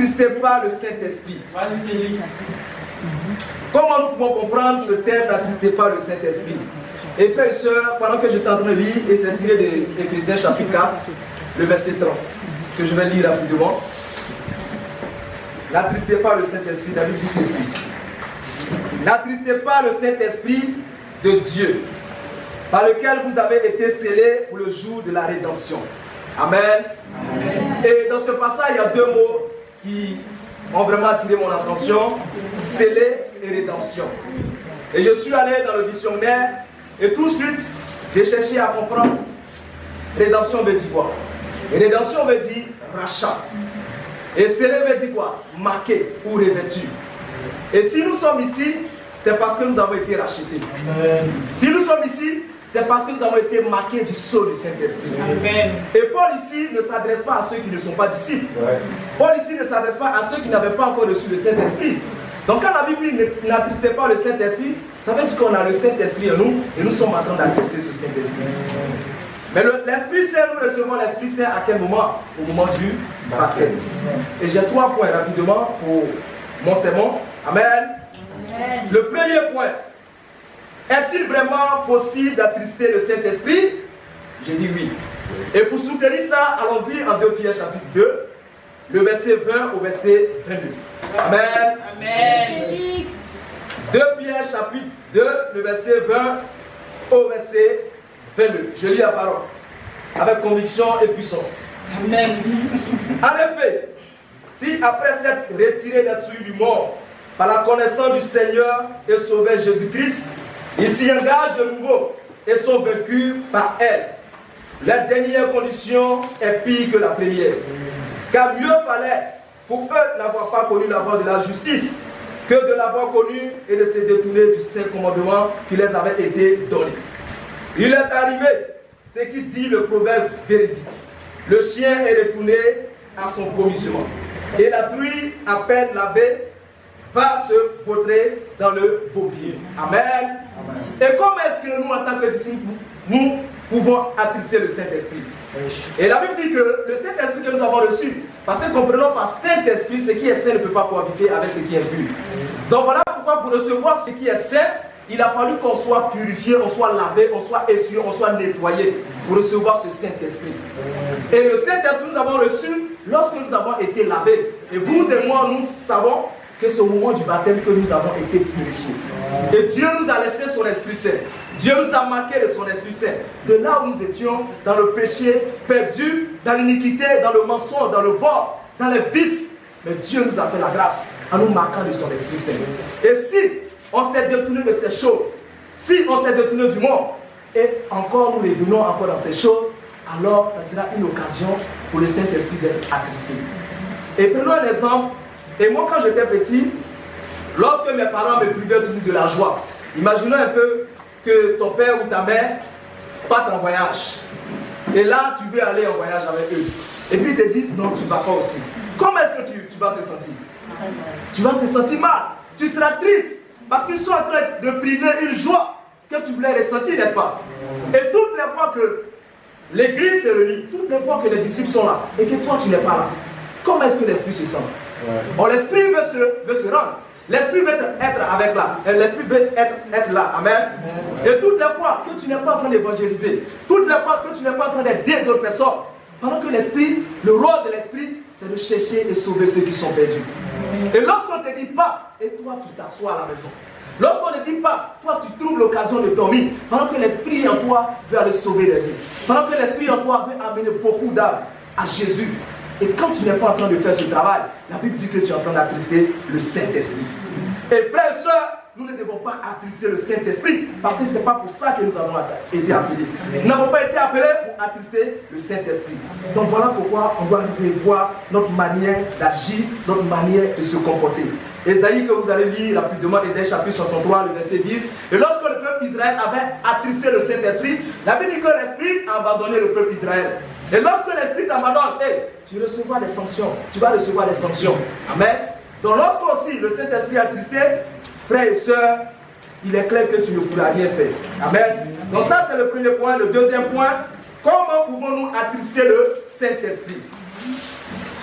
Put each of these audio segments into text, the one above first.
N'attristez pas le Saint-Esprit. Comment nous pouvons comprendre ce thème, n'attristez pas le Saint-Esprit? Et frères et sœurs, pendant que j'étais en train de lire, et c'est tiré de Éphésiens chapitre 4, le verset 30, que je vais lire rapidement. N'attristez pas le Saint-Esprit, David dit ceci. N'attristez pas le Saint-Esprit de Dieu, par lequel vous avez été scellés pour le jour de la rédemption. Amen. Amen. Et dans ce passage, il y a deux mots qui ont vraiment attiré mon attention, scellé et rédemption. Et je suis allé dans le dictionnaire et tout de suite, j'ai cherché à comprendre. Rédemption veut dire quoi? Et rédemption veut dire rachat. Et scellé veut dire quoi? Marqué ou revêtu. Et si nous sommes ici, c'est parce que nous avons été rachetés. Amen. Si nous sommes ici, c'est parce que nous avons été marqués du sceau du Saint-Esprit. Et Paul ici ne s'adresse pas à ceux qui ne sont pas disciples. Ouais. Paul ici ne s'adresse pas à ceux qui n'avaient pas encore reçu le Saint-Esprit. Donc quand la Bible dit n'attristez pas le Saint-Esprit, ça veut dire qu'on a le Saint-Esprit en nous et nous sommes en train d'attrister ce Saint-Esprit. Mais l'Esprit Saint, nous recevons l'Esprit Saint à quel moment? Au moment du baptême. Et j'ai 3 points rapidement pour mon sermon. Amen. Amen. Le premier point. Est-il vraiment possible d'attrister le Saint-Esprit? J'ai dit oui. Et pour soutenir ça, allons-y en 2 Pierre chapitre 2, le verset 20 au verset 22. Amen. Amen. 2 Pierre chapitre 2, le verset 20 au verset 22. Je lis la parole avec conviction et puissance. Amen. En effet, si après s'être retiré des souilles du monde par la connaissance du Seigneur et Sauveur Jésus-Christ, ils s'y engagent de nouveau et sont vaincus par elle. La dernière condition est pire que la première. Car mieux fallait pour eux n'avoir pas connu la voie de la justice que de l'avoir connue et de se détourner du saint commandement qui les avait été donné. Il est arrivé ce qui dit le proverbe véridique. Le chien est retourné à son vomissement. Et la truie, à peine lavée, va se vautrer dans le bourbier. Amen. Amen. Et comment est-ce que nous, en tant que disciples, nous pouvons attrister le Saint-Esprit? Et la Bible dit que le Saint-Esprit que nous avons reçu, parce que comprenons par Saint-Esprit, ce qui est saint ne peut pas cohabiter avec ce qui est pur. Donc voilà pourquoi pour recevoir ce qui est saint, il a fallu qu'on soit purifié, on soit lavé, on soit essuyé, on soit nettoyé pour recevoir ce Saint-Esprit. Et le Saint-Esprit nous avons reçu lorsque nous avons été lavés. Et vous et moi, nous savons que c'est au moment du baptême que nous avons été purifiés. Et Dieu nous a laissé son Esprit Saint. Dieu nous a marqué de son Esprit Saint. De là où nous étions dans le péché perdu, dans l'iniquité, dans le mensonge, dans le vol, dans les vices. Mais Dieu nous a fait la grâce en nous marquant de son Esprit Saint. Et si on s'est détourné de ces choses, si on s'est détourné du monde, et encore nous revenons encore dans ces choses, alors ça sera une occasion pour le Saint-Esprit d'être attristé. Et prenons un exemple. Et moi, quand j'étais petit, lorsque mes parents me privaient toujours de la joie, imaginons un peu que ton père ou ta mère partent en voyage. Et là, tu veux aller en voyage avec eux. Et puis, ils te disent, non, tu ne vas pas aussi. Comment est-ce que tu vas te sentir? Tu vas te sentir mal. Tu seras triste. Parce qu'ils sont en train de priver une joie que tu voulais ressentir, n'est-ce pas? Et toutes les fois que l'église se réunit, toutes les fois que les disciples sont là, et que toi, tu n'es pas là, comment est-ce que l'esprit se sent? Bon, l'esprit veut se rendre. L'esprit veut être avec là. L'esprit veut être là. Amen. Et toutes les fois que tu n'es pas en train d'évangéliser, toutes les fois que tu n'es pas en train d'aider d'autres personnes, pendant que l'esprit, le rôle de l'esprit, c'est de chercher et sauver ceux qui sont perdus. Et lorsqu'on ne te dit pas, et toi tu t'assois à la maison. Lorsqu'on ne dit pas, toi tu trouves l'occasion de dormir, pendant que l'esprit en toi veut aller sauver les vies. Pendant que l'esprit en toi veut amener beaucoup d'âmes à Jésus. Et quand tu n'es pas en train de faire ce travail, la Bible dit que tu es en train d'attrister le Saint-Esprit. Et frères et sœurs, nous ne devons pas attrister le Saint-Esprit, parce que ce n'est pas pour ça que nous avons été appelés. Nous n'avons pas été appelés pour attrister le Saint-Esprit. Donc voilà pourquoi on doit revoir notre manière d'agir, notre manière de se comporter. Ésaïe que vous allez lire rapidement, Ésaïe chapitre 63, le verset 10. Et lorsque le peuple d'Israël avait attristé le Saint-Esprit, la Bible dit que l'Esprit a abandonné le peuple d'Israël. Et lorsque l'Esprit t'abandonne, tu recevras des sanctions. Tu vas recevoir des sanctions. Amen. Donc lorsque aussi le Saint-Esprit est attristé, frères et sœurs, il est clair que tu ne pourras rien faire. Amen. Donc ça c'est le premier point. Le deuxième point, comment pouvons-nous attrister le Saint-Esprit?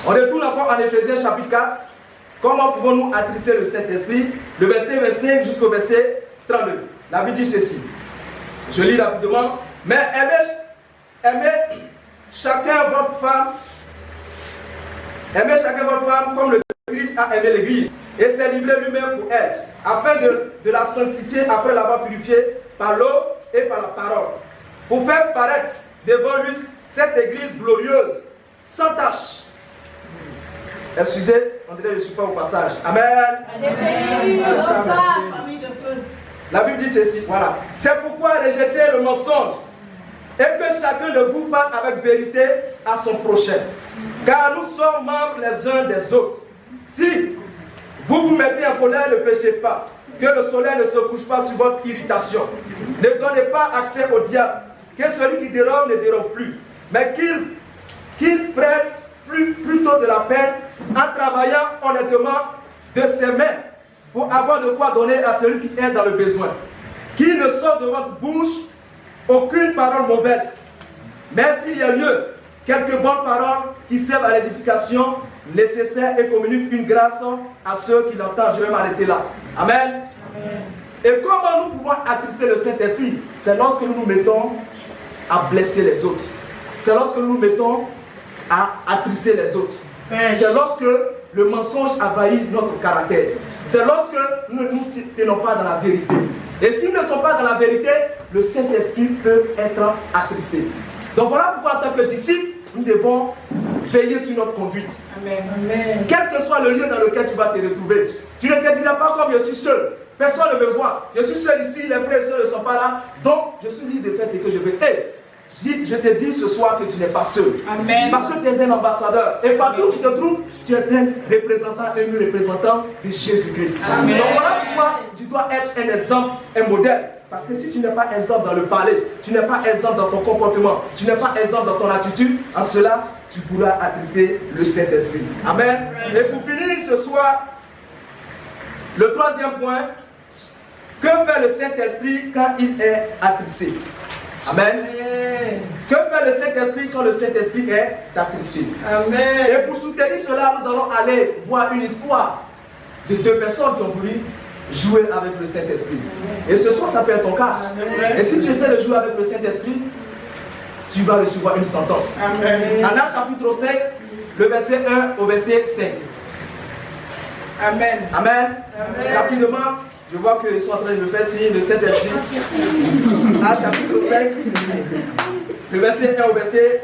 On retourne encore en Éphésiens chapitre 4. Comment pouvons-nous attrister le Saint-Esprit? Le verset 25 jusqu'au verset 32. La Bible dit ceci. Je lis rapidement. Mais aimez chacun votre femme. Aimez chacun votre femme comme le Christ a aimé l'Église et s'est livré lui-même pour elle, afin de la sanctifier après l'avoir purifiée par l'eau et par la parole, pour faire paraître devant lui cette Église glorieuse, sans tache. Excusez, on dirait que je ne suis pas au passage. Amen. La Bible dit ceci, voilà. C'est pourquoi rejetez le mensonge et que chacun de vous parle avec vérité à son prochain. Car nous sommes membres les uns des autres. Si vous vous mettez en colère, ne péchez pas. Que le soleil ne se couche pas sur votre irritation. Ne donnez pas accès au diable. Que celui qui dérobe ne dérobe plus. Mais qu'il prenne plutôt de la peine en travaillant honnêtement de ses mains pour avoir de quoi donner à celui qui est dans le besoin. Qu'il ne sorte de votre bouche aucune parole mauvaise. Mais s'il y a lieu, quelques bonnes paroles qui servent à l'édification nécessaire et communiquent une grâce à ceux qui l'entendent. Je vais m'arrêter là. Amen. Amen. Et comment nous pouvons attrister le Saint-Esprit? C'est lorsque nous nous mettons à blesser les autres. C'est lorsque nous nous mettons à attrister les autres. C'est lorsque le mensonge envahit notre caractère. C'est lorsque nous ne nous tenons pas dans la vérité. Et s'ils ne sont pas dans la vérité, le Saint-Esprit peut être attristé. Donc voilà pourquoi en tant que disciples, nous devons veiller sur notre conduite. Amen. Quel que soit le lieu dans lequel tu vas te retrouver, tu ne te diras pas comme je suis seul. Personne ne me voit. Je suis seul ici, les frères et sœurs ne sont pas là. Donc je suis libre de faire ce que je veux. Je te dis ce soir que tu n'es pas seul. Amen. Parce que tu es un ambassadeur. Et partout où tu te trouves, tu es un représentant et une représentante de Jésus-Christ. Donc voilà pourquoi tu dois être un exemple, un modèle. Parce que si tu n'es pas exemple dans le parler, tu n'es pas exemple dans ton comportement, tu n'es pas exemple dans ton attitude, en cela, tu pourras attrister le Saint-Esprit. Amen. Et pour finir ce soir, le troisième point, que fait le Saint-Esprit quand il est attristé? Amen. Que fait le Saint-Esprit quand le Saint-Esprit est attristé? Amen. Et pour soutenir cela, nous allons aller voir une histoire de deux personnes qui ont voulu jouer avec le Saint-Esprit. Et ce soir, ça peut être ton cas. Amen. Et si tu essaies de jouer avec le Saint-Esprit, tu vas recevoir une sentence. Amen. En Actes chapitre 5, le verset 1 au verset 5. Amen. Amen. Amen. Rapidement, je vois qu'ils sont en train de me faire signe de Saint-Esprit. Actes chapitre 5, le verset 1 au verset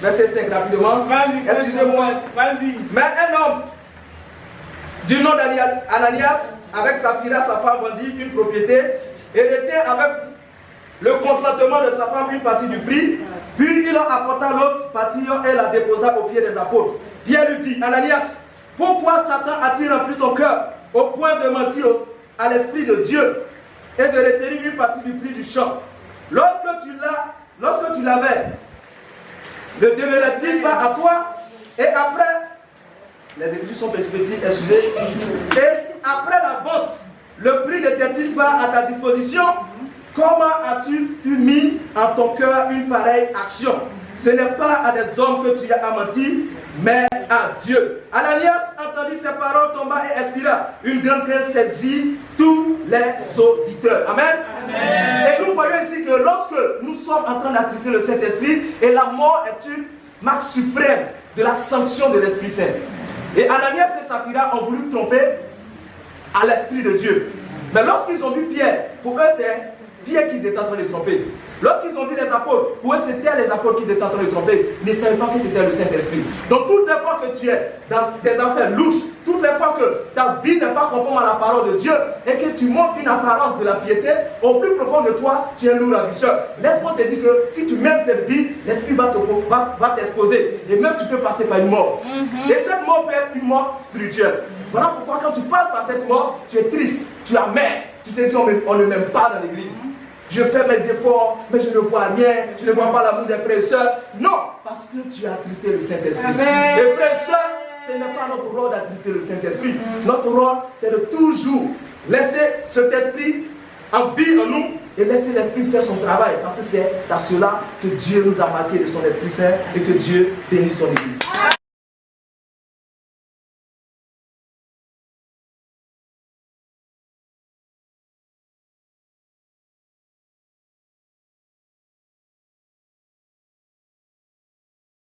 5, rapidement. Excusez-moi. Vas-y. Mais un homme du nom d'Ananias, avec Saphira, sa femme, vendit une propriété et retint avec le consentement de sa femme une partie du prix. Puis il en apporta l'autre partie et la déposa aux pieds des apôtres. Pierre lui dit: Ananias, pourquoi Satan a-t-il rempli ton cœur au point de mentir à l'Esprit de Dieu et de retenir une partie du prix du champ? Lorsque tu l'avais, ne demeurait-il pas à toi? Et après, les écritures sont petites, excusez. Et après la vente, le prix n'était-il pas à ta disposition? Comment as-tu pu mis en ton cœur une pareille action? Ce n'est pas à des hommes que tu as menti, mais à Dieu. Ananias entendit ces paroles, tomba et expira. Une grande crainte saisit tous les auditeurs. Amen. Amen. Et nous voyons ici que lorsque nous sommes en train d'attrister le Saint-Esprit, et la mort est une marque suprême de la sanction de l'Esprit Saint. Et Ananias et Saphira ont voulu tromper à l'Esprit de Dieu. Mais lorsqu'ils ont vu Pierre, pour eux c'est Pierre qu'ils étaient en train de tromper. Lorsqu'ils ont vu les apôtres, pour eux c'était les apôtres qu'ils étaient en train de tromper. Ils ne savaient pas que c'était le Saint-Esprit. Donc toutes les fois que tu es dans tes affaires louches, toutes les fois que ta vie n'est pas conforme à la parole de Dieu et que tu montres une apparence de la piété, au plus profond de toi, tu es un lourd ravisseur. Laisse-moi te dire que si tu mènes cette vie, l'Esprit va t'exposer. Et même tu peux passer par une mort. Et cette mort peut être une mort spirituelle. Voilà pourquoi quand tu passes par cette mort, tu es triste, tu es amer. Tu te dis on ne m'aime pas dans l'église. Je fais mes efforts, mais je ne vois rien. Je ne vois pas l'amour des frères et sœurs. Non, parce que tu as attristé le Saint-Esprit. Les frères et sœurs, ce n'est pas notre rôle d'attrister le Saint-Esprit. Notre rôle, c'est de toujours laisser cet esprit en vie en nous et laisser l'Esprit faire son travail. Parce que c'est à cela que Dieu nous a marqué de son Esprit Saint et que Dieu bénit son Église.